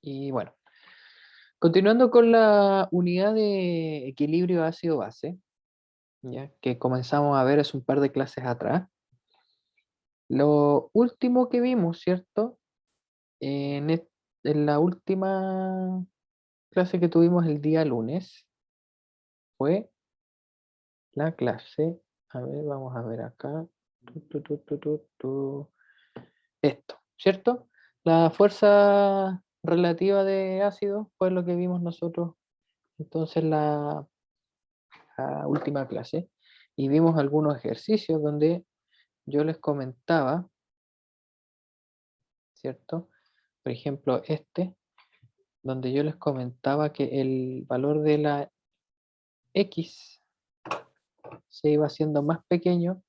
Y bueno, continuando con la unidad de equilibrio ácido-base, ya que comenzamos a ver hace un par de clases atrás, lo último que vimos, ¿cierto? En, en la última clase que tuvimos el día lunes fue la clase, a ver, vamos a ver acá, esto, ¿cierto? La fuerza relativa de ácido fue lo que vimos nosotros entonces la última clase y vimos algunos ejercicios donde yo les comentaba, ¿cierto? Por ejemplo, donde yo les comentaba que el valor de la X se iba haciendo más pequeño,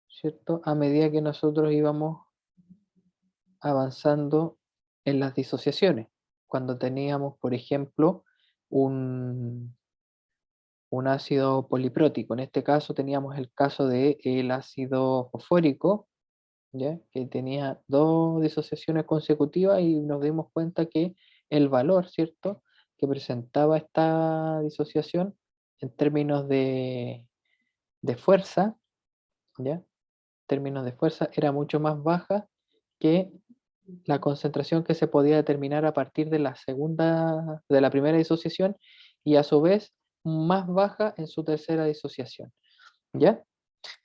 ¿cierto? A medida que nosotros íbamos avanzando en las disociaciones. Cuando teníamos, por ejemplo, un, un ácido poliprótico. En este caso teníamos el caso del ácido fosfórico, ¿ya? Que tenía dos disociaciones consecutivas y nos dimos cuenta que el valor, ¿cierto?, que presentaba esta disociación en términos de fuerza, ¿ya? Términos de fuerza era mucho más baja que la concentración que se podía determinar a partir de de la primera disociación y a su vez más baja en su tercera disociación, ¿ya?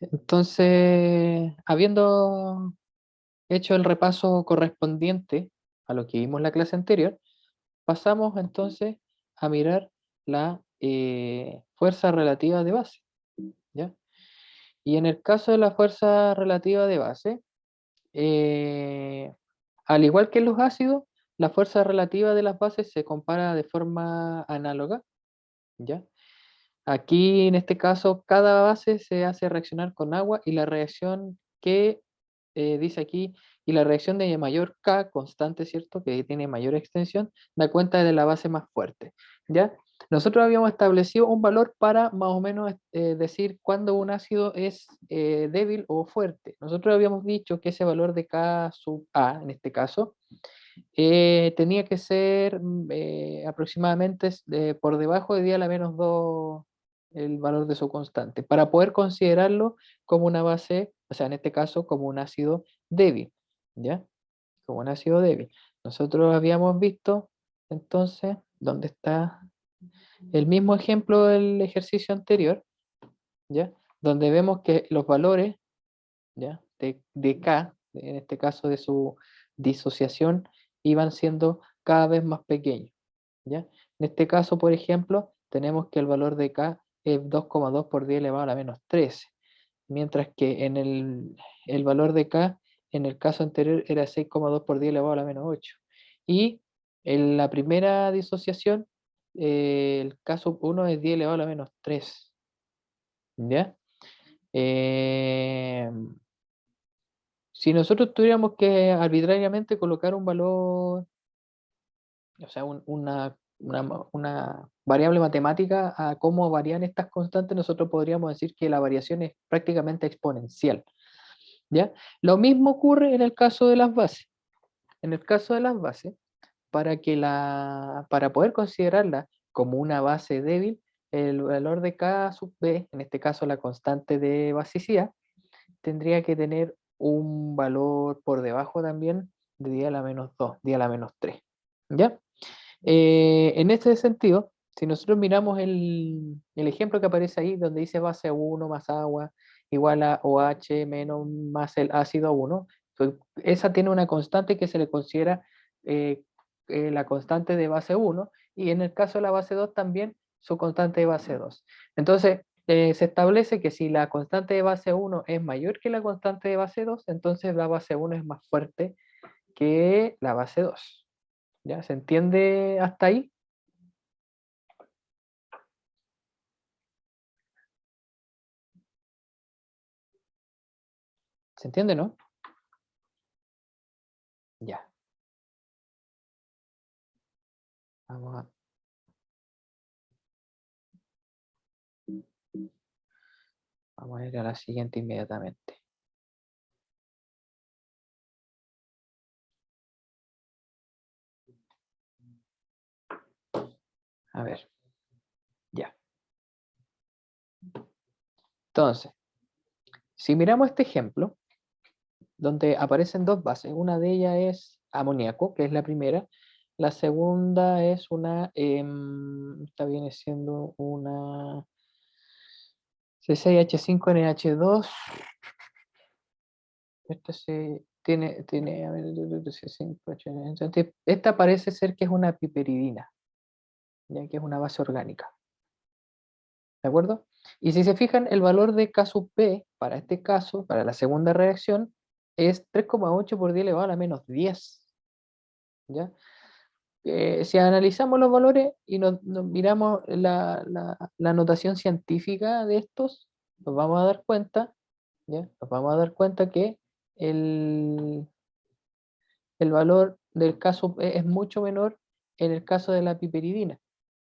Entonces, habiendo hecho el repaso correspondiente a lo que vimos en la clase anterior, pasamos entonces a mirar la fuerza relativa de base, ¿ya? Y en el caso de la fuerza relativa de base, eh, al igual que en los ácidos, la fuerza relativa de las bases se compara de forma análoga, ¿ya? Aquí, en este caso, cada base se hace reaccionar con agua y la reacción que dice aquí, y la reacción de mayor K, constante, ¿cierto? Que tiene mayor extensión, da cuenta de la base más fuerte, ¿ya? Nosotros habíamos establecido un valor para más o menos decir cuándo un ácido es débil o fuerte. Nosotros habíamos dicho que ese valor de K sub A, en este caso, tenía que ser aproximadamente por debajo de 10 a la menos 2 el valor de su constante, para poder considerarlo como una base, o sea, en este caso como un ácido débil, ¿ya? Como un ácido débil. Nosotros habíamos visto, entonces, ¿dónde está el mismo ejemplo del ejercicio anterior? ¿Ya? Donde vemos que los valores, ¿ya? De K, en este caso de su disociación, iban siendo cada vez más pequeños, ¿ya? En este caso, por ejemplo, tenemos que el valor de K es 2,2 por 10 elevado a la menos 13, mientras que el valor de K en el caso anterior era 6,2 por 10 elevado a la menos 8. Y en la primera disociación, el caso 1 es 10 elevado a la menos 3, ¿ya? Eh, si nosotros tuviéramos que arbitrariamente colocar un valor, o sea, una variable matemática a cómo varían estas constantes, nosotros podríamos decir que la variación es prácticamente exponencial, ¿ya? Lo mismo ocurre en el caso de las bases. En el caso de las bases, para poder considerarla como una base débil, el valor de K sub B, en este caso la constante de basicidad, tendría que tener un valor por debajo también de 10 a la menos 2, 10 a la menos 3. ¿Ya? En este sentido, si nosotros miramos el ejemplo que aparece ahí, donde dice base 1 más agua igual a OH menos más el ácido 1, pues esa tiene una constante que se le considera eh, la constante de base 1, y en el caso de la base 2 también su constante de base 2. Entonces, se establece que si la constante de base 1 es mayor que la constante de base 2, entonces la base 1 es más fuerte que la base 2. ¿Ya? ¿Se entiende hasta ahí? ¿Se entiende, no? Ya. Vamos a, vamos a ir a la siguiente inmediatamente. A ver, ya. Entonces, si miramos este ejemplo, donde aparecen dos bases, una de ellas es amoníaco, que es la primera, la segunda es una, esta viene siendo una C6H5NH2. Esta tiene, a ver, C5H, esta parece ser que es una piperidina, ya que es una base orgánica. ¿De acuerdo? Y si se fijan, el valor de K sub P para este caso, para la segunda reacción, es 3,8 por 10 elevado a la menos 10. ¿Ya? Si analizamos los valores y nos miramos la notación científica de estos, nos vamos a dar cuenta, ¿ya? Nos vamos a dar cuenta que el, el valor del caso P es mucho menor en el caso de la piperidina,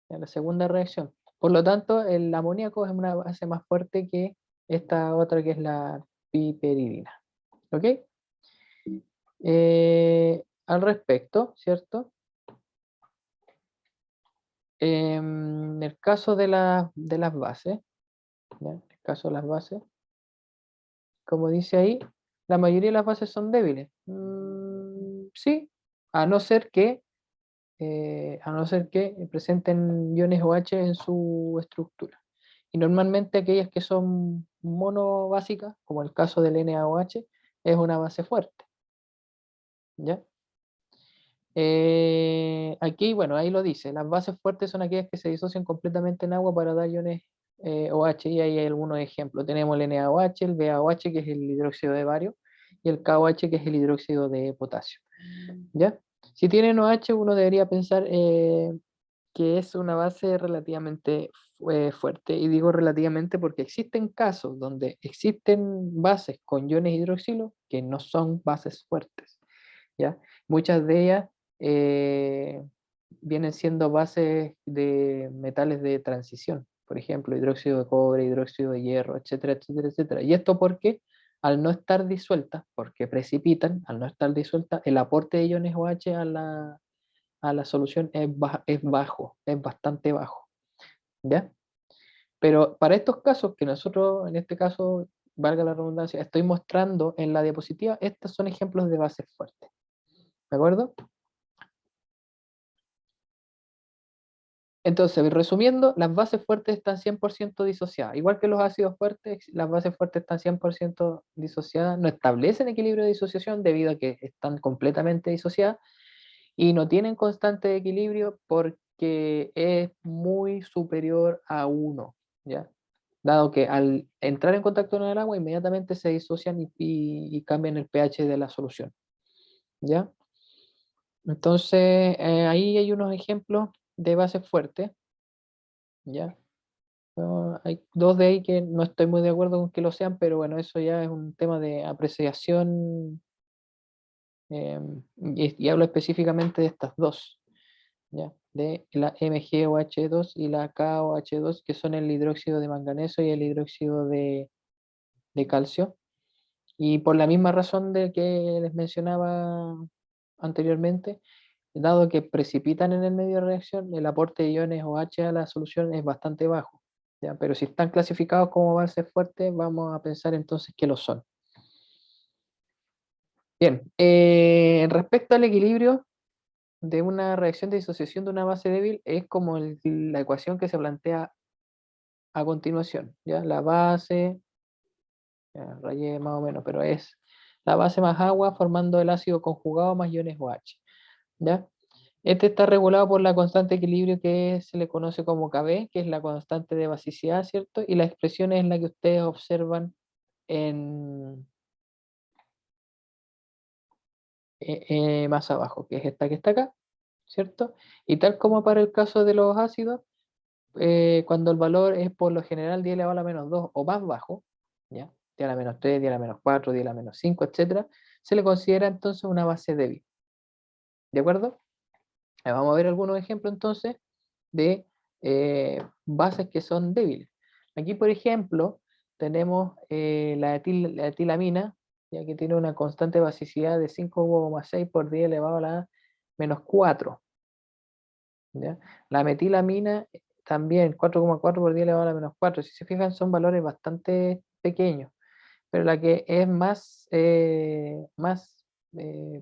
en la segunda reacción. Por lo tanto, el amoníaco es una base más fuerte que esta otra que es la piperidina. ¿Ok? Al respecto, ¿cierto? En el caso de las bases, ¿ya? En el caso de las bases, como dice ahí, la mayoría de las bases son débiles. Sí, a no ser que, presenten iones OH en su estructura. Y normalmente aquellas que son monobásicas, como el caso del NaOH, es una base fuerte. ¿Ya? Aquí, bueno, ahí lo dice, las bases fuertes son aquellas que se disocian completamente en agua para dar iones OH, y ahí hay algunos ejemplos. Tenemos el NaOH, el BaOH, que es el hidróxido de bario, y el KOH, que es el hidróxido de potasio. ¿Ya? Si tienen OH, uno debería pensar que es una base relativamente fuerte, y digo relativamente porque existen casos donde existen bases con iones hidroxilo que no son bases fuertes. ¿Ya? Muchas de ellas eh, vienen siendo bases de metales de transición, por ejemplo, hidróxido de cobre, hidróxido de hierro, etcétera, etcétera, etcétera. ¿Y esto porque al no estar disueltas, porque precipitan, al no estar disueltas, el aporte de iones OH a la solución es bajo, es bastante bajo, ¿ya? Pero para estos casos que nosotros, en este caso, valga la redundancia, estoy mostrando en la diapositiva, estos son ejemplos de bases fuertes, ¿de acuerdo? Entonces, resumiendo, las bases fuertes están 100% disociadas. Igual que los ácidos fuertes, las bases fuertes están 100% disociadas. No establecen equilibrio de disociación debido a que están completamente disociadas y no tienen constante equilibrio porque es muy superior a 1, ¿ya? Dado que al entrar en contacto con el agua, inmediatamente se disocian y cambian el pH de la solución, ¿ya? Entonces, ahí hay unos ejemplos de bases fuertes, ¿ya? Hay dos de ahí que no estoy muy de acuerdo con que lo sean, pero bueno, eso ya es un tema de apreciación, y hablo específicamente de estas dos, ¿ya? De la MgOH2 y la KOH2, que son el hidróxido de manganeso y el hidróxido de calcio. Y por la misma razón de que les mencionaba anteriormente, dado que precipitan en el medio de reacción, el aporte de iones OH a la solución es bastante bajo, ¿ya? Pero si están clasificados como bases fuertes, vamos a pensar entonces que lo son. Bien, respecto al equilibrio de una reacción de disociación de una base débil, es como la ecuación que se plantea a continuación, ¿ya? La base, ya, rayé más o menos, pero es la base más agua formando el ácido conjugado más iones OH, ¿ya? Este está regulado por la constante de equilibrio que se le conoce como Kb, que es la constante de basicidad, ¿cierto? Y la expresión es la que ustedes observan en, más abajo, que es esta que está acá, ¿cierto? Y tal como para el caso de los ácidos, cuando el valor es por lo general 10 elevado a la menos 2 o más bajo, ¿ya? 10 a la menos 3, 10 a la menos 4, 10 a la menos 5, etcétera, se le considera entonces una base débil, ¿de acuerdo? Vamos a ver algunos ejemplos entonces de bases que son débiles. Aquí, por ejemplo, tenemos la etilamina, ya que tiene una constante basicidad de 5,6 por 10 elevado a la menos 4. ¿ya? La metilamina también 4,4 por 10 elevado a la menos 4. Si se fijan, son valores bastante pequeños, pero la que es más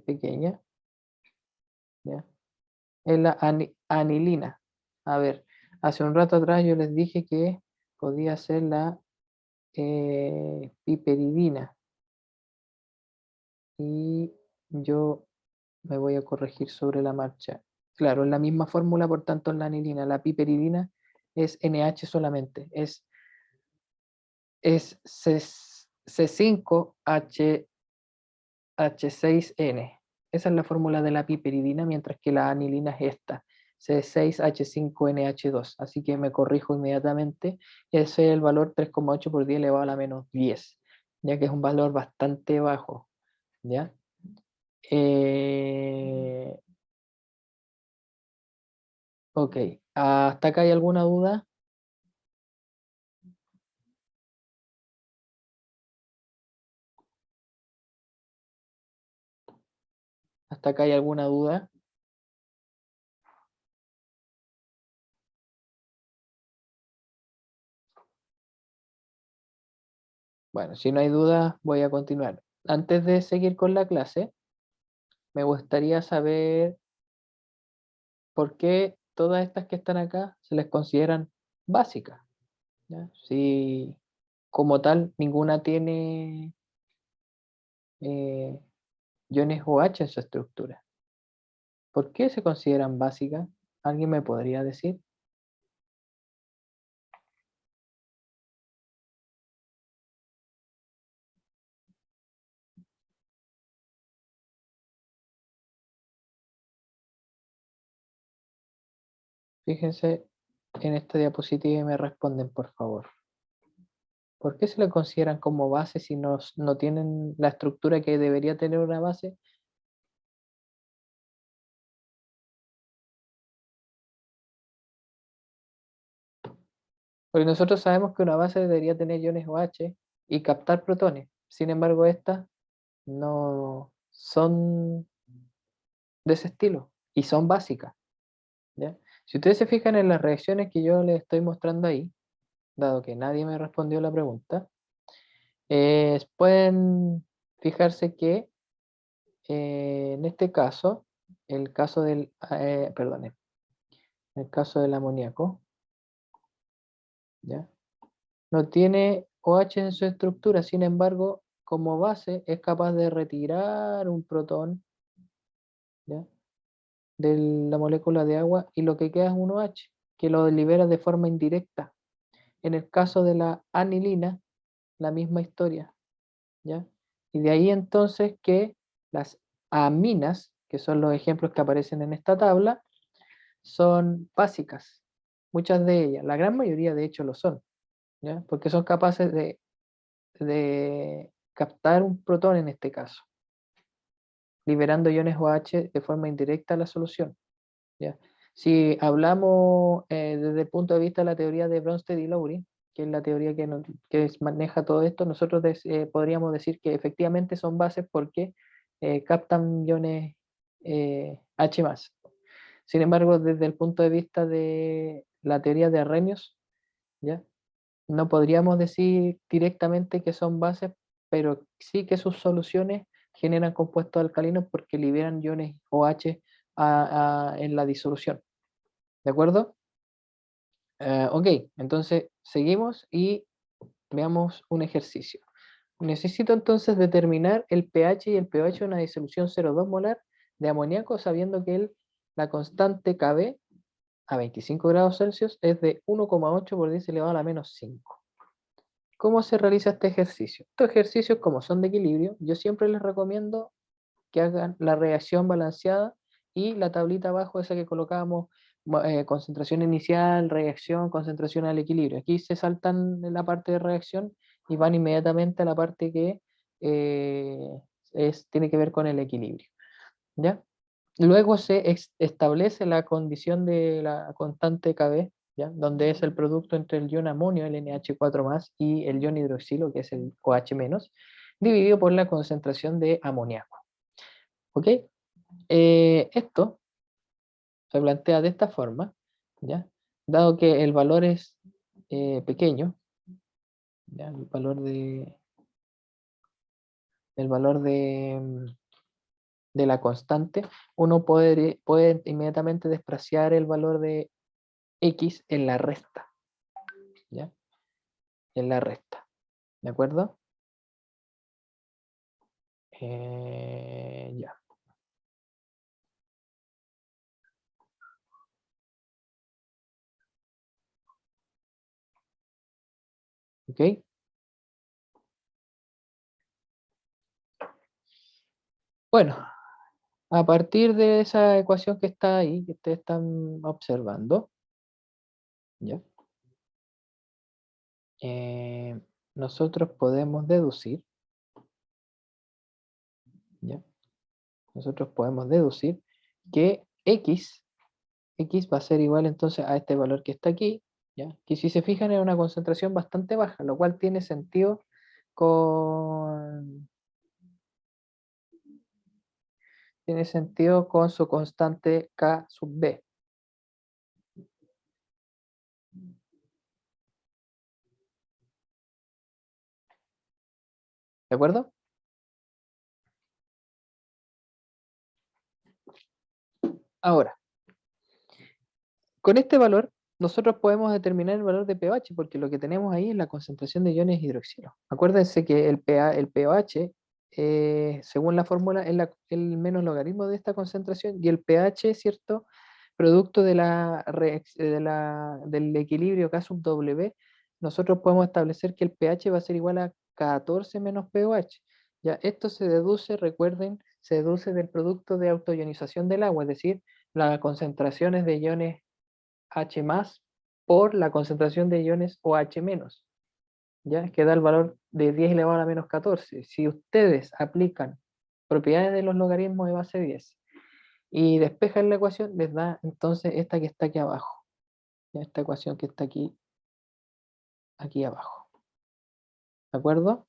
pequeña, ¿ya? Es la anilina. A ver, hace un rato atrás yo les dije que podía ser la piperidina. Y yo me voy a corregir sobre la marcha. Claro, es la misma fórmula, por tanto, en la anilina. La piperidina es NH solamente. Es C5H6N. Esa es la fórmula de la piperidina, mientras que la anilina es esta, C6H5NH2. Así que me corrijo inmediatamente. Ese es el valor 3,8 por 10 elevado a la menos 10, ya que es un valor bastante bajo. ¿Ya? Eh, ok, ¿hasta acá hay alguna duda? ¿Hasta acá hay alguna duda? Bueno, si no hay duda, voy a continuar. Antes de seguir con la clase, me gustaría saber por qué todas estas que están acá se les consideran básicas, ¿ya? Si como tal ninguna tiene eh, iones OH en su estructura. ¿Por qué se consideran básicas? ¿Alguien me podría decir? Fíjense en esta diapositiva y me responden, por favor. ¿Por qué se le consideran como base si no tienen la estructura que debería tener una base? Porque nosotros sabemos que una base debería tener iones OH y captar protones. Sin embargo, estas no son de ese estilo y son básicas, ¿ya? Si ustedes se fijan en las reacciones que yo les estoy mostrando ahí, dado que nadie me respondió la pregunta, pueden fijarse que en este caso, el caso perdón, el caso del amoníaco, ¿ya? No tiene OH en su estructura, sin embargo, como base es capaz de retirar un protón, ¿ya? De la molécula de agua y lo que queda es un OH, que lo libera de forma indirecta. En el caso de la anilina, la misma historia, ¿ya? Y de ahí entonces que las aminas, que son los ejemplos que aparecen en esta tabla, son básicas. Muchas de ellas, la gran mayoría de hecho lo son, ¿ya? Porque son capaces de captar un protón en este caso, liberando iones OH de forma indirecta a la solución, ¿ya? Si hablamos desde el punto de vista de la teoría de Bronsted y Lowry, que es la teoría que maneja todo esto, nosotros podríamos decir que efectivamente son bases porque captan iones H+. Sin embargo, desde el punto de vista de la teoría de Arrhenius, ¿ya? No podríamos decir directamente que son bases, pero sí que sus soluciones generan compuestos alcalinos porque liberan iones OH en la disolución. ¿De acuerdo? Ok, entonces seguimos y veamos un ejercicio. Necesito entonces determinar el pH y el pH de una disolución 0,2 molar de amoníaco sabiendo que la constante Kb a 25 grados Celsius es de 1,8 por 10 elevado a la menos 5. ¿Cómo se realiza este ejercicio? Estos ejercicios, como son de equilibrio, yo siempre les recomiendo que hagan la reacción balanceada y la tablita abajo, esa que colocábamos, concentración inicial, reacción, concentración al equilibrio. Aquí se saltan la parte de reacción y van inmediatamente a la parte que eh, tiene que ver con el equilibrio, ¿ya? Luego se establece la condición de la constante Kb, ¿ya? Donde es el producto entre el ion amonio, el NH4+, y el ion hidroxilo, que es el OH-, dividido por la concentración de amoníaco. ¿Ok? Esto se plantea de esta forma, ¿ya? Dado que el valor es pequeño, ¿ya? El valor de la constante, uno puede inmediatamente despreciar el valor de x en la resta, ¿ya? En la resta, ¿de acuerdo? Ya, ¿ok? Bueno, a partir de esa ecuación que está ahí, que ustedes están observando, ¿ya? Eh, nosotros podemos deducir, ¿ya? Nosotros podemos deducir que x va a ser igual entonces a este valor que está aquí, ¿ya? Que si se fijan es una concentración bastante baja, lo cual con, tiene sentido con su constante k sub b, ¿de acuerdo? Ahora, con este valor, nosotros podemos determinar el valor de pH, porque lo que tenemos ahí es la concentración de iones hidroxilo. Acuérdense que el pH, según la fórmula, es el menos logaritmo de esta concentración, y el pH, ¿cierto? Producto de del equilibrio K sub W, nosotros podemos establecer que el pH va a ser igual a 14 menos pOH. Ya, esto se deduce, recuerden, se deduce del producto de autoionización del agua, es decir, las concentraciones de iones H más por la concentración de iones OH menos, ¿ya? Que da el valor de 10 elevado a la menos 14. Si ustedes aplican propiedades de los logaritmos de base 10 y despejan la ecuación, les da entonces esta que está aquí abajo, ¿ya? Esta ecuación que está aquí abajo. ¿De acuerdo?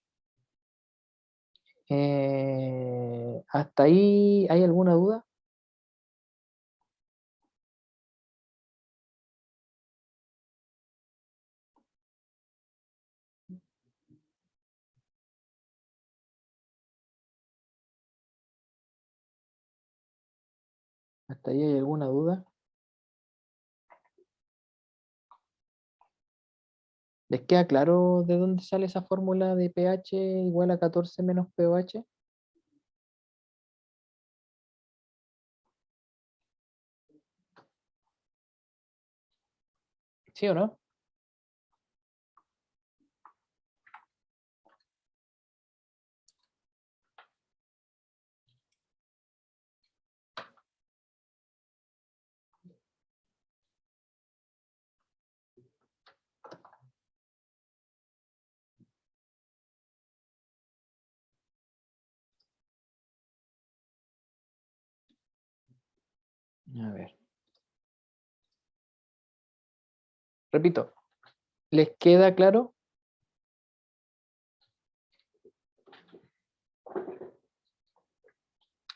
¿Hasta ahí hay alguna duda? ¿Hasta ahí hay alguna duda? ¿Les queda claro de dónde sale esa fórmula de pH igual a 14 menos pOH? ¿Sí o no? A ver. Repito, ¿les queda claro?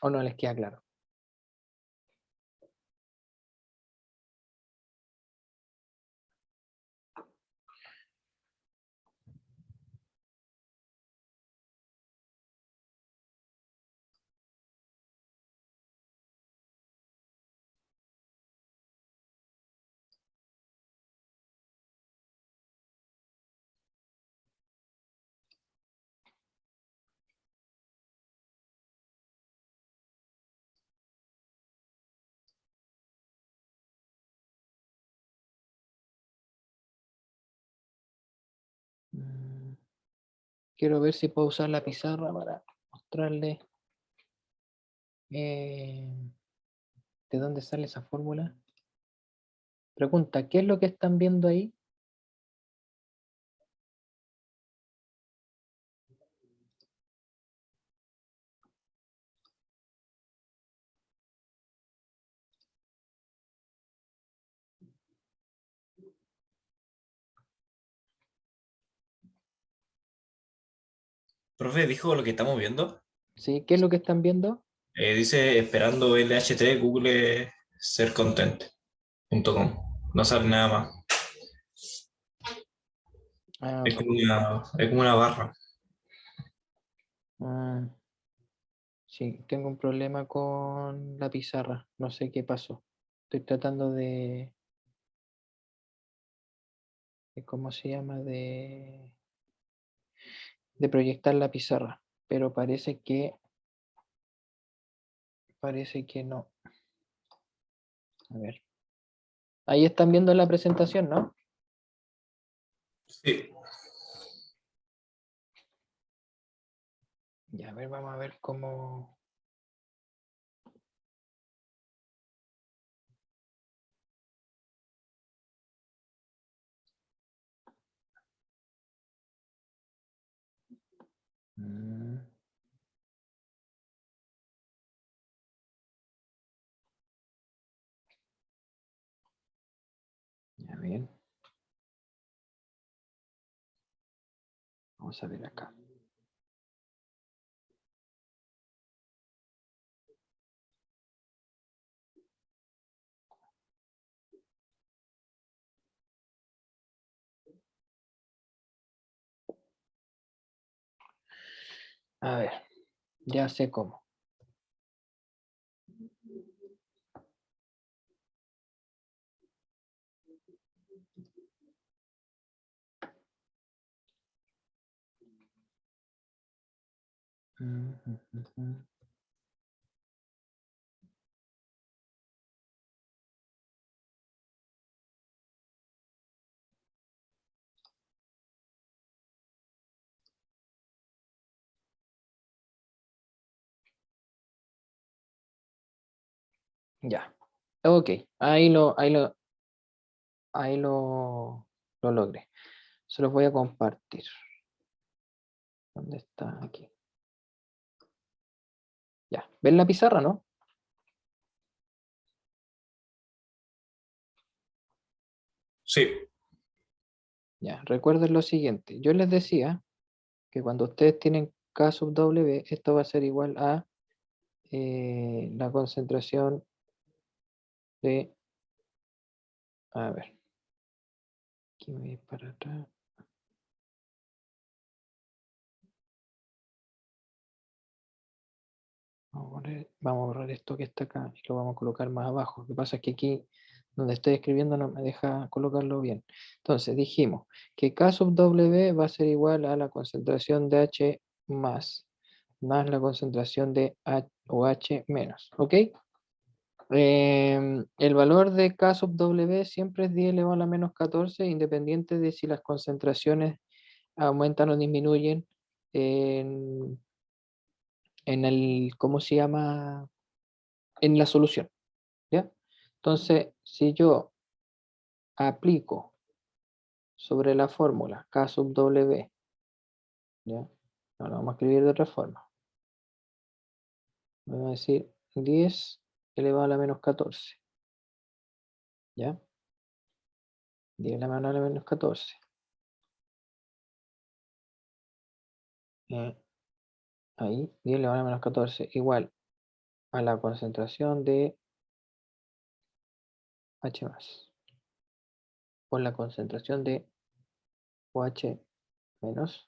¿O no les queda claro? Mm, Quiero ver si puedo usar la pizarra para mostrarles eh, de dónde sale esa fórmula. Pregunta, ¿qué es lo que están viendo ahí? Profe, dijo lo que estamos viendo. ¿Sí? ¿Qué es lo que están viendo? Dice esperando LH3 Google sercontent.com. No sale nada más. Ah, Es ok. como una barra. Ah, sí, tengo un problema con la pizarra. No sé qué pasó. Estoy tratando ¿cómo se llama? De proyectar la pizarra, pero parece que no. A ver. Ahí están viendo la presentación, ¿no? Sí. Ya, a ver, vamos a ver cómo. Mm, ya bien. Vamos a ver acá. A ver, ya sé cómo. Ujú. Ya. Ok, ahí lo logré. Se los voy a compartir. ¿Dónde está? Aquí. Ya. ¿Ven la pizarra, no? Sí. Ya. Recuerden lo siguiente. Yo les decía que cuando ustedes tienen K sub W, esto va a ser igual a la concentración de. A ver. Aquí me voy para atrás. Vamos a borrar esto que está acá y lo vamos a colocar más abajo. Lo que pasa es que aquí, donde estoy escribiendo, no me deja colocarlo bien. Entonces, dijimos que K sub W va a ser igual a la concentración de H más la concentración de OH menos. ¿Ok? El valor de K sub W siempre es 10 elevado a la menos 14, independiente de si las concentraciones aumentan o disminuyen en, ¿cómo se llama? En la solución, ¿ya? Entonces, si yo aplico sobre la fórmula K sub W, ¿ya? No lo vamos a escribir de otra forma. Vamos a decir 10 elevado a la menos 14, ¿ya? 10 elevado a la menos 14. Ahí, 10 elevado a la menos 14 igual a la concentración de H más por la concentración de OH menos,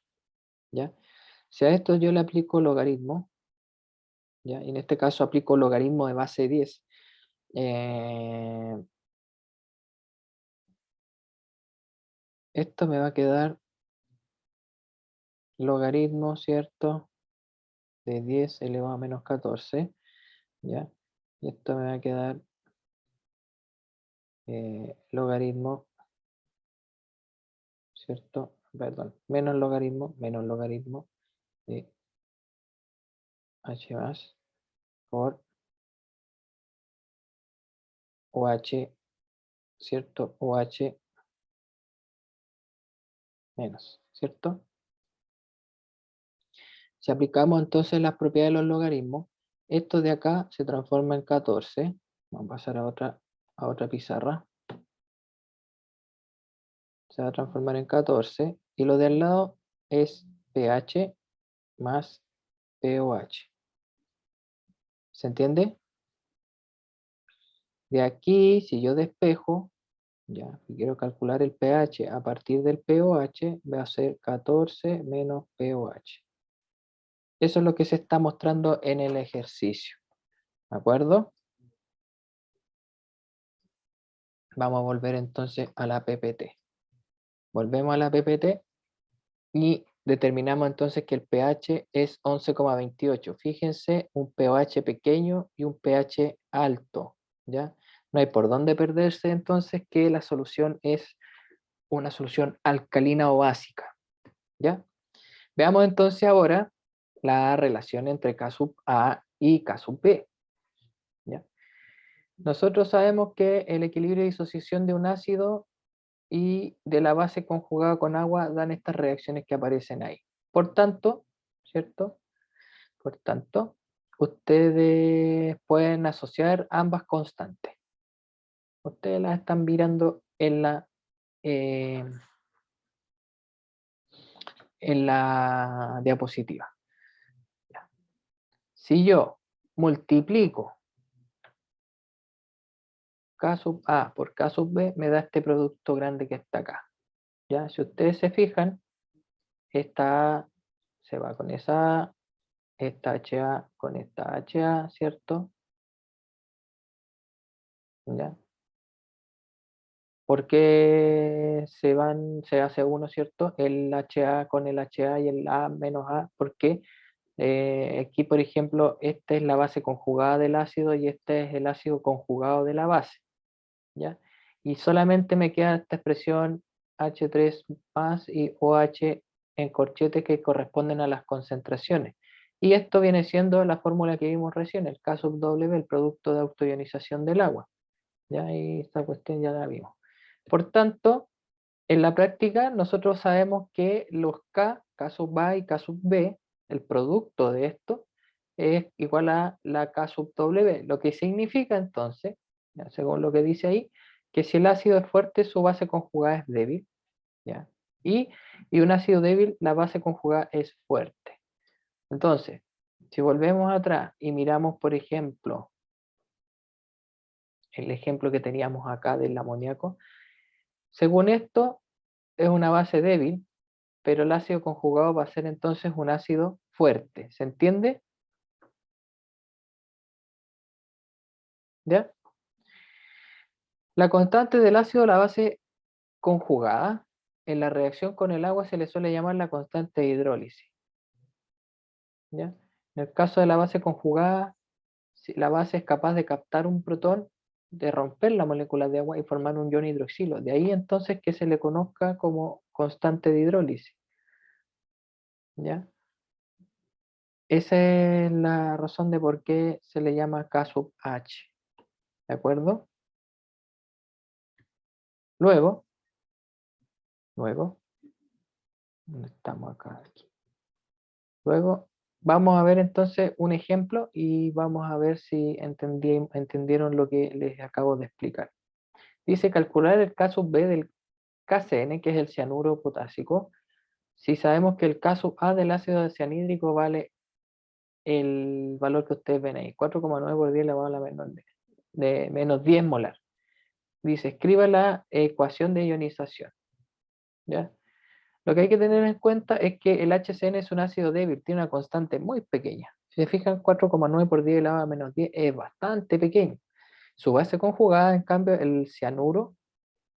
¿ya? Si a esto yo le aplico logaritmo, ¿ya? Y en este caso aplico logaritmo de base 10. Esto me va a quedar logaritmo, ¿cierto? De 10 elevado a menos 14, ¿ya? Y esto me va a quedar logaritmo, ¿cierto? Perdón, menos logaritmo de h más por OH, ¿cierto? OH menos, ¿cierto? Si aplicamos entonces las propiedades de los logaritmos, esto de acá se transforma en 14. Vamos a pasar a otra pizarra. Se va a transformar en 14. Y lo de al lado es pH más pOH. ¿Se entiende? De aquí, si yo despejo, ya, y quiero calcular el pH a partir del pOH, va a ser 14 menos pOH. Eso es lo que se está mostrando en el ejercicio. ¿De acuerdo? Vamos a volver entonces a la PPT. Volvemos a la PPT y determinamos entonces que el pH es 11,28. Fíjense, un pH pequeño y un pH alto, ¿ya? No hay por dónde perderse entonces que la solución es una solución alcalina o básica, ¿ya? Veamos entonces ahora la relación entre K sub A y K sub B, ¿ya? Nosotros sabemos que el equilibrio de disociación de un ácido y de la base conjugada con agua dan estas reacciones que aparecen ahí. Por tanto, ¿cierto? Por tanto, ustedes pueden asociar ambas constantes. Ustedes las están mirando eh, en la diapositiva. Si yo multiplico K sub A por K sub B, me da este producto grande que está acá. ¿Ya? Si ustedes se fijan, esta A se va con esa A, esta HA con esta HA, ¿cierto? ¿Ya? Porque se hace uno, ¿cierto? El HA con el HA y el A menos A, porque aquí, por ejemplo, esta es la base conjugada del ácido y este es el ácido conjugado de la base, ¿ya? Y solamente me queda esta expresión H3 más y OH en corchetes que corresponden a las concentraciones. Y esto viene siendo la fórmula que vimos recién, el K sub W, el producto de autoionización del agua. ¿Ya? Y esta cuestión ya la vimos. Por tanto, en la práctica nosotros sabemos que los K sub A y K sub B, el producto de esto, es igual a la K sub W, lo que significa entonces, ya, según lo que dice ahí, que si el ácido es fuerte, su base conjugada es débil, ¿ya? Y un ácido débil, la base conjugada es fuerte. Entonces, si volvemos atrás y miramos, por ejemplo, el ejemplo que teníamos acá del amoníaco, según esto, es una base débil, pero el ácido conjugado va a ser entonces un ácido fuerte. ¿Se entiende? ¿Ya? La constante del ácido, la base conjugada, en la reacción con el agua se le suele llamar la constante de hidrólisis. ¿Ya? En el caso de la base conjugada, si la base es capaz de captar un protón, de romper la molécula de agua y formar un ion hidroxilo. De ahí entonces que se le conozca como constante de hidrólisis. ¿Ya? Esa es la razón de por qué se le llama K sub H. ¿De acuerdo? Luego, ¿dónde estamos acá? Aquí. Luego, vamos a ver entonces un ejemplo y vamos a ver si entendieron lo que les acabo de explicar. Dice calcular el K sub B del KCN, que es el cianuro potásico, si sabemos que el K sub A del ácido cianhídrico vale el valor que ustedes ven ahí, 4,9 por 10 elevado a la de menos 10 molar. Dice, escriba la ecuación de ionización. ¿Ya? Lo que hay que tener en cuenta es que el HCN es un ácido débil, tiene una constante muy pequeña. Si se fijan, 4,9 por 10 elevado a menos 10 es bastante pequeño. Su base conjugada, en cambio, el cianuro,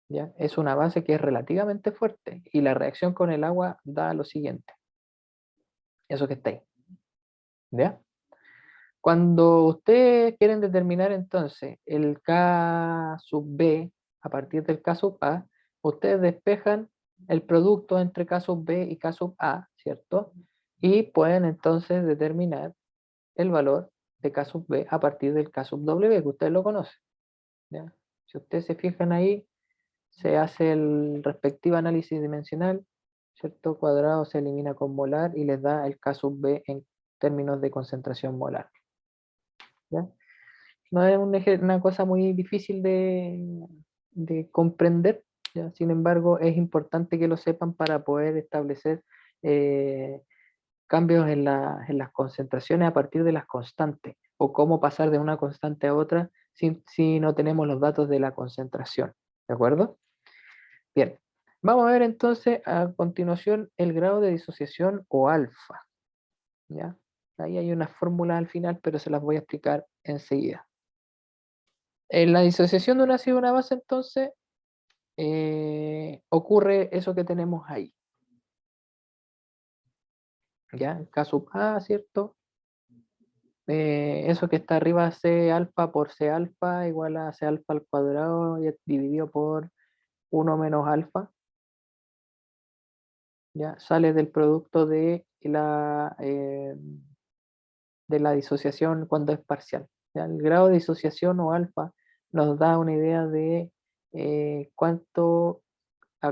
¿ya? Es una base que es relativamente fuerte y la reacción con el agua da lo siguiente. Eso que está ahí. ¿Ya? Cuando ustedes quieren determinar entonces el K sub B a partir del K sub A, ustedes despejan el producto entre K sub B y K sub A, ¿cierto? Y pueden entonces determinar el valor de K sub B a partir del K sub W, que ustedes lo conocen, ¿ya? Si ustedes se fijan ahí, se hace el respectivo análisis dimensional, ¿cierto? Cuadrado se elimina con molar y les da el K sub B en términos de concentración molar, ¿ya? No es una cosa muy difícil de comprender, ¿ya? Sin embargo, es importante que lo sepan para poder establecer eh, cambios en las concentraciones a partir de las constantes, o cómo pasar de una constante a otra si no tenemos los datos de la concentración. ¿De acuerdo? Bien. Vamos a ver entonces a continuación el grado de disociación o alfa. ¿Ya? Ahí hay una fórmula al final, pero se las voy a explicar enseguida. En la disociación de un ácido y una base, entonces, ocurre eso que tenemos ahí. ¿Ya? Caso A, ¿cierto? Eso que está arriba, C alfa por C alfa igual a C alfa al cuadrado y dividido por 1 menos alfa. ¿Ya? Sale del producto de la disociación cuando es parcial. ¿Ya? El grado de disociación o alfa nos da una idea de a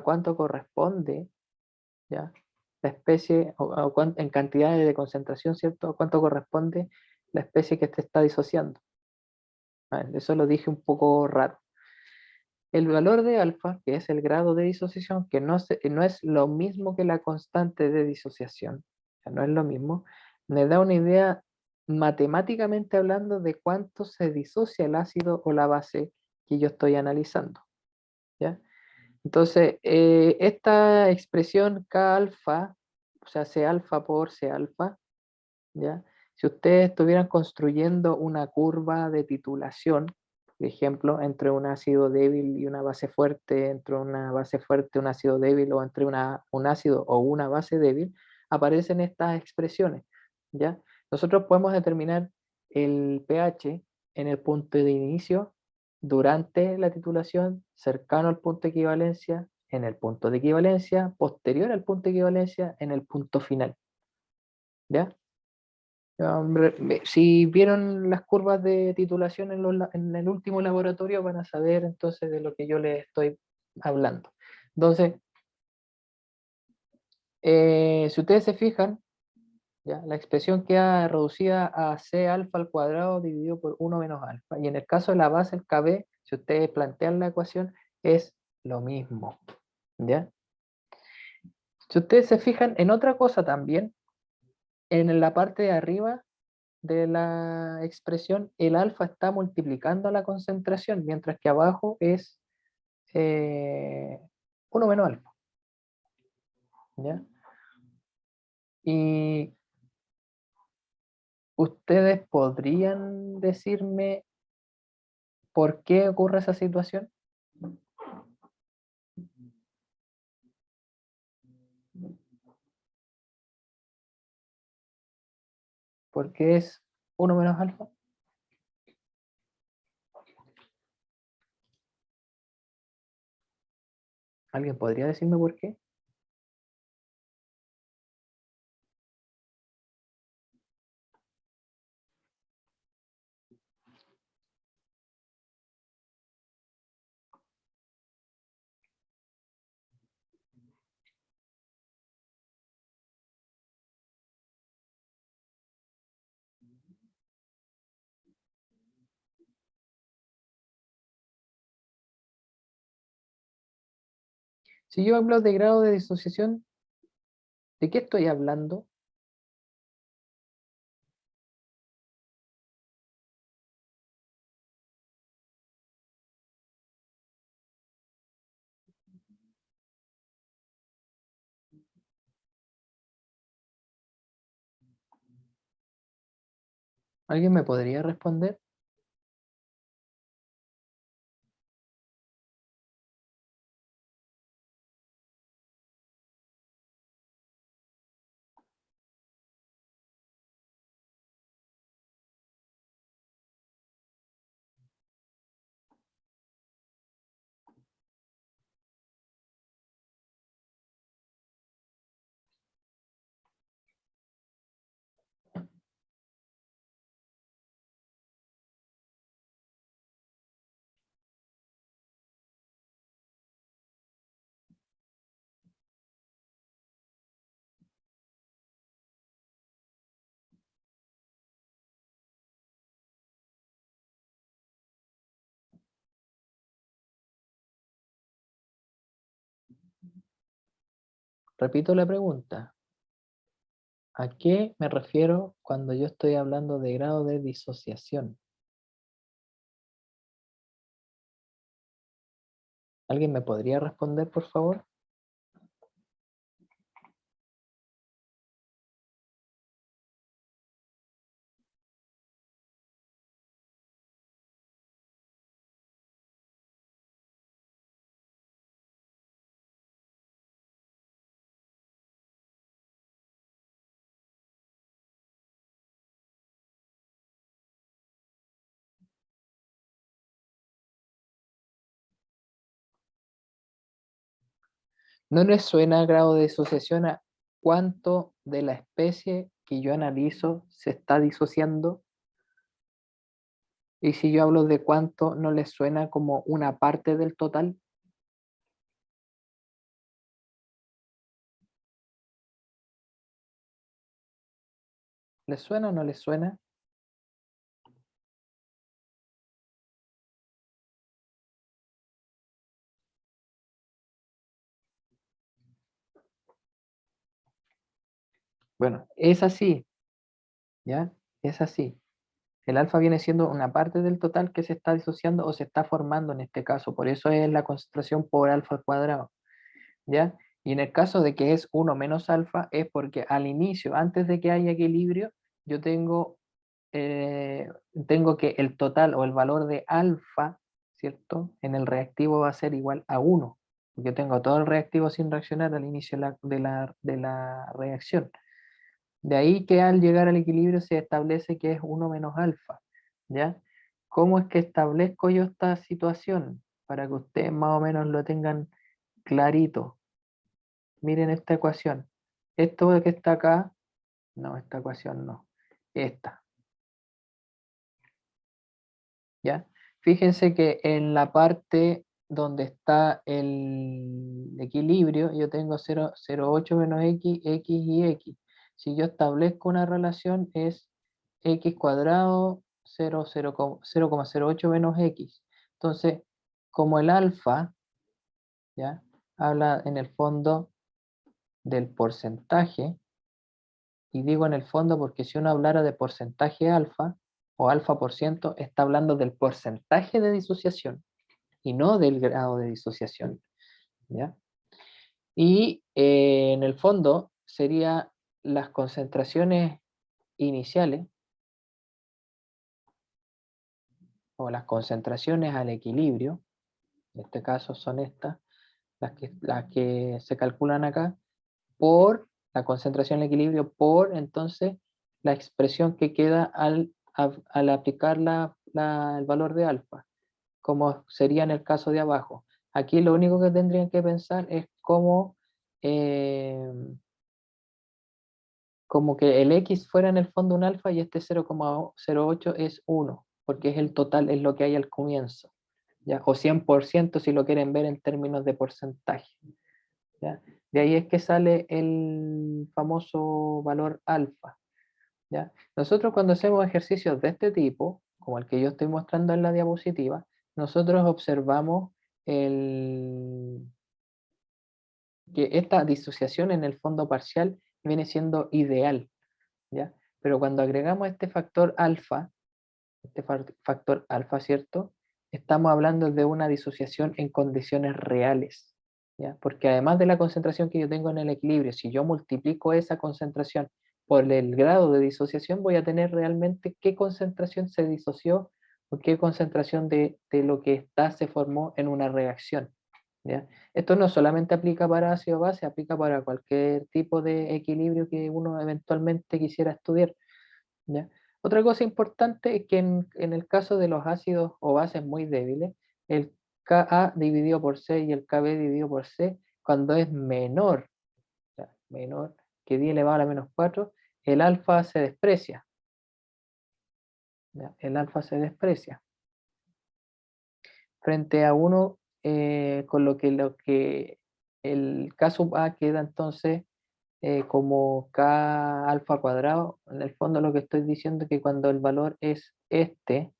cuánto corresponde, ¿ya? La especie, en cantidades de concentración, ¿cierto? A cuánto corresponde la especie que te está disociando. Eso lo dije un poco raro. El valor de alfa, que es el grado de disociación, que no es lo mismo que la constante de disociación, o sea, no es lo mismo, me da una idea matemáticamente hablando de cuánto se disocia el ácido o la base que yo estoy analizando. ¿Ya? Entonces, esta expresión K alfa, o sea, C alfa por C alfa, ¿ya? Si ustedes estuvieran construyendo una curva de titulación, por ejemplo, entre un ácido débil y una base fuerte, entre una base fuerte y un ácido débil, o entre un ácido o una base débil, aparecen estas expresiones, ¿ya? Nosotros podemos determinar el pH en el punto de inicio, durante la titulación, cercano al punto de equivalencia, en el punto de equivalencia, posterior al punto de equivalencia, en el punto final, ¿ya? Hombre, si vieron las curvas de titulación en el último laboratorio, van a saber entonces de lo que yo les estoy hablando. Entonces, si ustedes se fijan, ¿ya? La expresión queda reducida a C alfa al cuadrado dividido por 1 menos alfa. Y en el caso de la base, el KB, si ustedes plantean la ecuación, es lo mismo. ¿Ya? Si ustedes se fijan en otra cosa también, en la parte de arriba de la expresión, el alfa está multiplicando la concentración, mientras que abajo es 1 menos alfa. ¿Ya? Y ustedes podrían decirme por qué ocurre esa situación. ¿Por qué es 1 menos alfa? ¿Alguien podría decirme por qué? Si yo hablo de grado de disociación, ¿de qué estoy hablando? ¿Alguien me podría responder? Repito la pregunta. ¿A qué me refiero cuando yo estoy hablando de grado de disociación? ¿Alguien me podría responder, por favor? ¿No les suena grado de disociación a cuánto de la especie que yo analizo se está disociando? Y si yo hablo de cuánto, ¿no les suena como una parte del total? ¿Les suena o no les suena? Bueno, es así, ¿ya? Es así. El alfa viene siendo una parte del total que se está disociando o se está formando en este caso. Por eso es la concentración por alfa al cuadrado, ¿ya? Y en el caso de que es 1 menos alfa, es porque al inicio, antes de que haya equilibrio, yo tengo que el total o el valor de alfa, ¿cierto? En el reactivo va a ser igual a 1, porque tengo todo el reactivo sin reaccionar al inicio de la reacción. De ahí que al llegar al equilibrio se establece que es 1 menos alfa, ¿ya? ¿Cómo es que establezco yo esta situación? Para que ustedes más o menos lo tengan clarito. Miren esta ecuación. Esto que está acá, no, esta ecuación no. Esta, ¿ya? Fíjense que en la parte donde está el equilibrio, yo tengo 0,8 menos x, x y x. Si yo establezco una relación es x cuadrado 0,08 menos x. Entonces, como el alfa, ¿ya? Habla en el fondo del porcentaje, y digo en el fondo porque si uno hablara de porcentaje alfa o alfa por ciento, está hablando del porcentaje de disociación y no del grado de disociación, ¿ya? Y en el fondo sería las concentraciones iniciales o las concentraciones al equilibrio, en este caso son estas, las que se calculan acá, por la concentración al equilibrio, por entonces la expresión que queda al aplicar el valor de alfa, como sería en el caso de abajo. Aquí lo único que tendrían que pensar es cómo, eh, como que el x fuera en el fondo un alfa y este 0,08 es 1, porque es el total, es lo que hay al comienzo, ¿ya? O 100% si lo quieren ver en términos de porcentaje, ¿ya? De ahí es que sale el famoso valor alfa, ¿ya? Nosotros cuando hacemos ejercicios de este tipo, como el que yo estoy mostrando en la diapositiva, nosotros observamos que esta disociación en el fondo parcial viene siendo ideal, ¿ya? Pero cuando agregamos este factor alfa, ¿cierto? Estamos hablando de una disociación en condiciones reales, ¿ya? Porque además de la concentración que yo tengo en el equilibrio, si yo multiplico esa concentración por el grado de disociación, voy a tener realmente qué concentración se disoció o qué concentración de lo que está se formó en una reacción, ¿ya? Esto no solamente aplica para ácido base, aplica para cualquier tipo de equilibrio que uno eventualmente quisiera estudiar, ¿ya? Otra cosa importante es que en el caso de los ácidos o bases muy débiles, el Ka dividido por C y el Kb dividido por C, cuando es menor, ya, menor que 10 elevado a la menos 4, el alfa se desprecia, ¿ya? El alfa se desprecia frente a 1, con lo que el caso A queda entonces como K alfa cuadrado. En el fondo lo que estoy diciendo es que cuando el valor es este,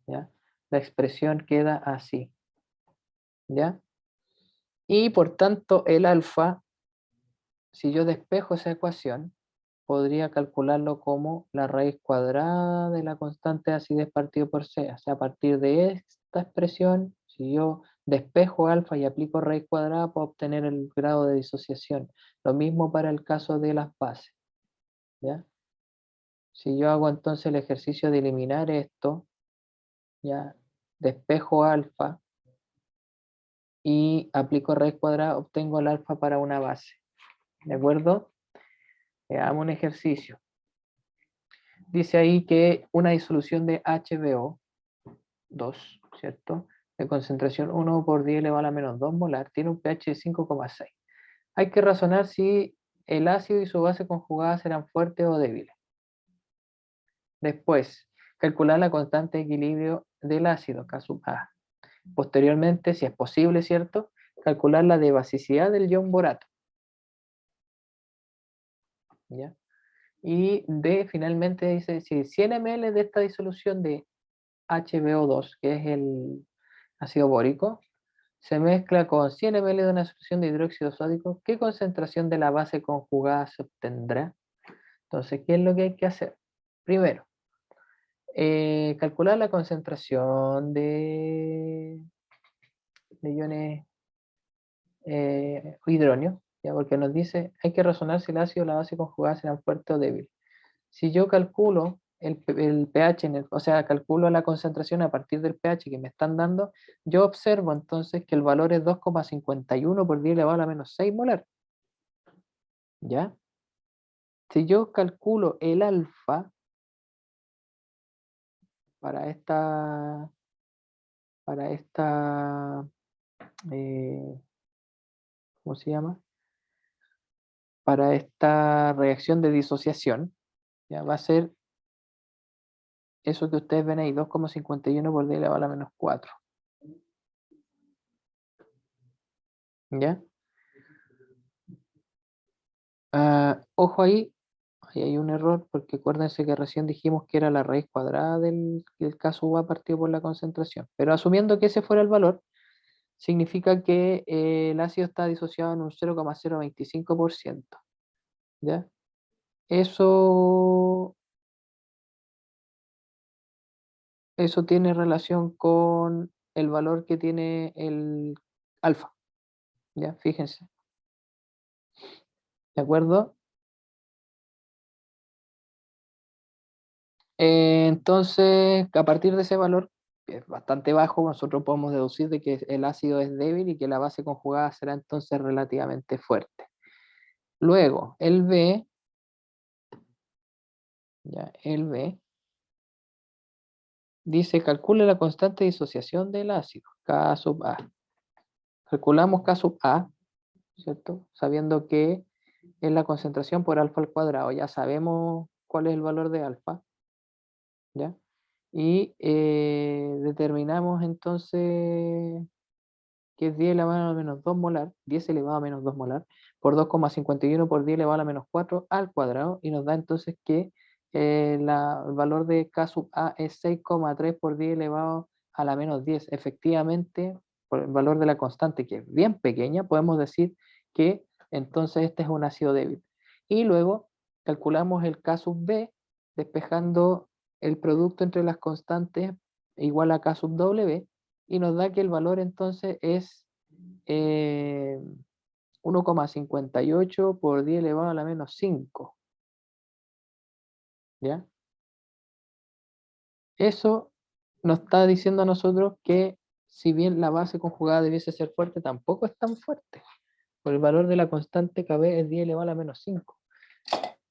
¿ya? La expresión queda así, ¿ya? Y por tanto el alfa, si yo despejo esa ecuación, podría calcularlo como la raíz cuadrada de la constante de acidez partido por C. O sea, a partir de esta expresión, Si yo despejo alfa y aplico raíz cuadrada, puedo obtener el grado de disociación. Lo mismo para el caso de las bases, ¿ya? Si yo hago entonces el ejercicio de eliminar esto, ya despejo alfa y aplico raíz cuadrada, obtengo el alfa para una base. ¿De acuerdo? Hagamos un ejercicio. Dice ahí que una disolución de HBO2, ¿cierto? De concentración 1 por 10 elevado a la menos 2 molar, tiene un pH de 5,6. Hay que razonar si el ácido y su base conjugada serán fuertes o débiles. Después, calcular la constante de equilibrio del ácido, K sub A. Posteriormente, si es posible, ¿cierto? Calcular la de basicidad del ion borato. ¿Ya? Y finalmente dice, si 100 ml de esta disolución de HBO2, que es el ácido bórico, se mezcla con 100 ml de una solución de hidróxido sódico, ¿qué concentración de la base conjugada se obtendrá? Entonces, ¿qué es lo que hay que hacer? Primero, calcular la concentración de iones hidróneo, ¿ya? Porque nos dice, hay que razonar si el ácido o la base conjugada serán fuerte o débil. Si yo calculo el pH, o sea, calculo la concentración a partir del pH que me están dando, yo observo entonces que el valor es 2,51 por 10 elevado a la menos 6 molar. ¿Ya? Si yo calculo el alfa para eh, ¿cómo se llama? Para esta reacción de disociación, ya va a ser eso que ustedes ven ahí, 2,51 por 10 elevado a la menos 4. ¿Ya? Ojo ahí hay un error, porque acuérdense que recién dijimos que era la raíz cuadrada del caso U partido por la concentración. Pero asumiendo que ese fuera el valor, significa que el ácido está disociado en un 0,025%. ¿Ya? Eso, eso tiene relación con el valor que tiene el alfa. ¿Ya? Fíjense. ¿De acuerdo? Entonces, a partir de ese valor, que es bastante bajo, nosotros podemos deducir de que el ácido es débil y que la base conjugada será entonces relativamente fuerte. Luego, el B, ya, el B, dice calcule la constante de disociación del ácido, K sub A. Calculamos K sub A, ¿cierto? Sabiendo que es la concentración por alfa al cuadrado. Ya sabemos cuál es el valor de alfa, ¿ya? Y determinamos entonces que es 10 elevado a la menos 2 molar, 10 elevado a menos 2 molar, por 2,51 por 10 elevado a la menos 4 al cuadrado, y nos da entonces que el valor de K sub A es 6,3 por 10 elevado a la menos 10. Efectivamente, por el valor de la constante, que es bien pequeña, podemos decir que entonces este es un ácido débil. Y luego calculamos el K sub B, despejando el producto entre las constantes igual a K sub W, y nos da que el valor entonces es 1,58 por 10 elevado a la menos 5. ¿Ya? Eso nos está diciendo a nosotros que si bien la base conjugada debiese ser fuerte, tampoco es tan fuerte. Por el valor de la constante KB es 10 elevado a la menos 5.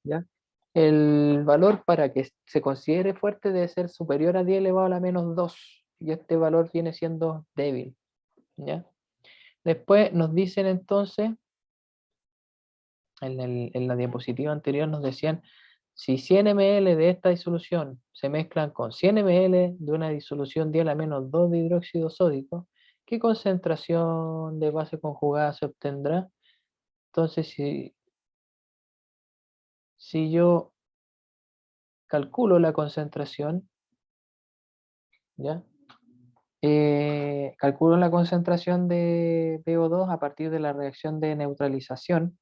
¿Ya? El valor para que se considere fuerte debe ser superior a 10 elevado a la menos 2. Y este valor viene siendo débil. ¿Ya? Después nos dicen entonces, en la diapositiva anterior nos decían, si 100 ml de esta disolución se mezclan con 100 ml de una disolución 10 a la menos 2 de hidróxido sódico, ¿qué concentración de base conjugada se obtendrá? Entonces, si yo calculo la concentración, ¿ya? Calculo la concentración de PO2 a partir de la reacción de neutralización,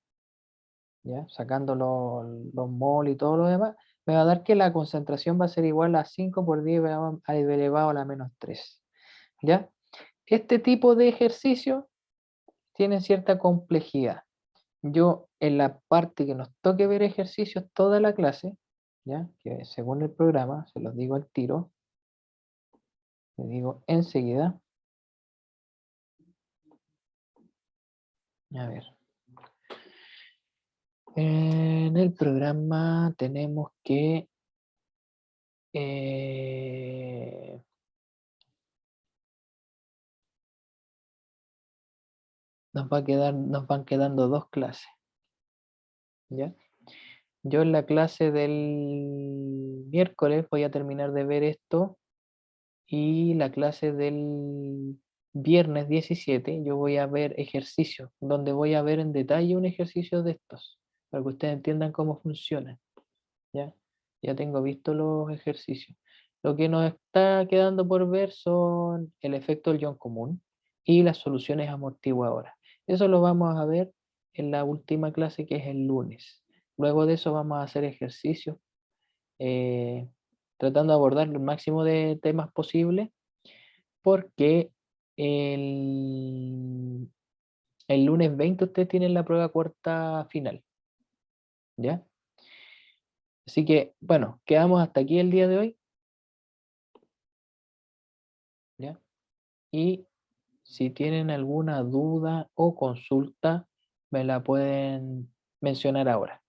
¿ya? Sacando los mol y todo lo demás, me va a dar que la concentración va a ser igual a 5 por 10 elevado a la menos 3. ¿Ya? Este tipo de ejercicios tienen cierta complejidad. Yo en la parte que nos toque ver ejercicios toda la clase, ¿ya? Que según el programa, se los digo al tiro, les digo enseguida. A ver. En el programa tenemos que nos van quedando dos clases, ¿ya? Yo en la clase del miércoles voy a terminar de ver esto y la clase del viernes 17 yo voy a ver ejercicios, donde voy a ver en detalle un ejercicio de estos, para que ustedes entiendan cómo funciona, ¿ya? Ya tengo visto los ejercicios. Lo que nos está quedando por ver son el efecto del ion común y las soluciones amortiguadoras. Eso lo vamos a ver en la última clase que es el lunes. Luego de eso vamos a hacer ejercicios, eh, tratando de abordar el máximo de temas posibles, porque el, el lunes 20 ustedes tienen la prueba corta final, ¿ya? Así que, bueno, quedamos hasta aquí el día de hoy, ¿ya? Y si tienen alguna duda o consulta, me la pueden mencionar ahora.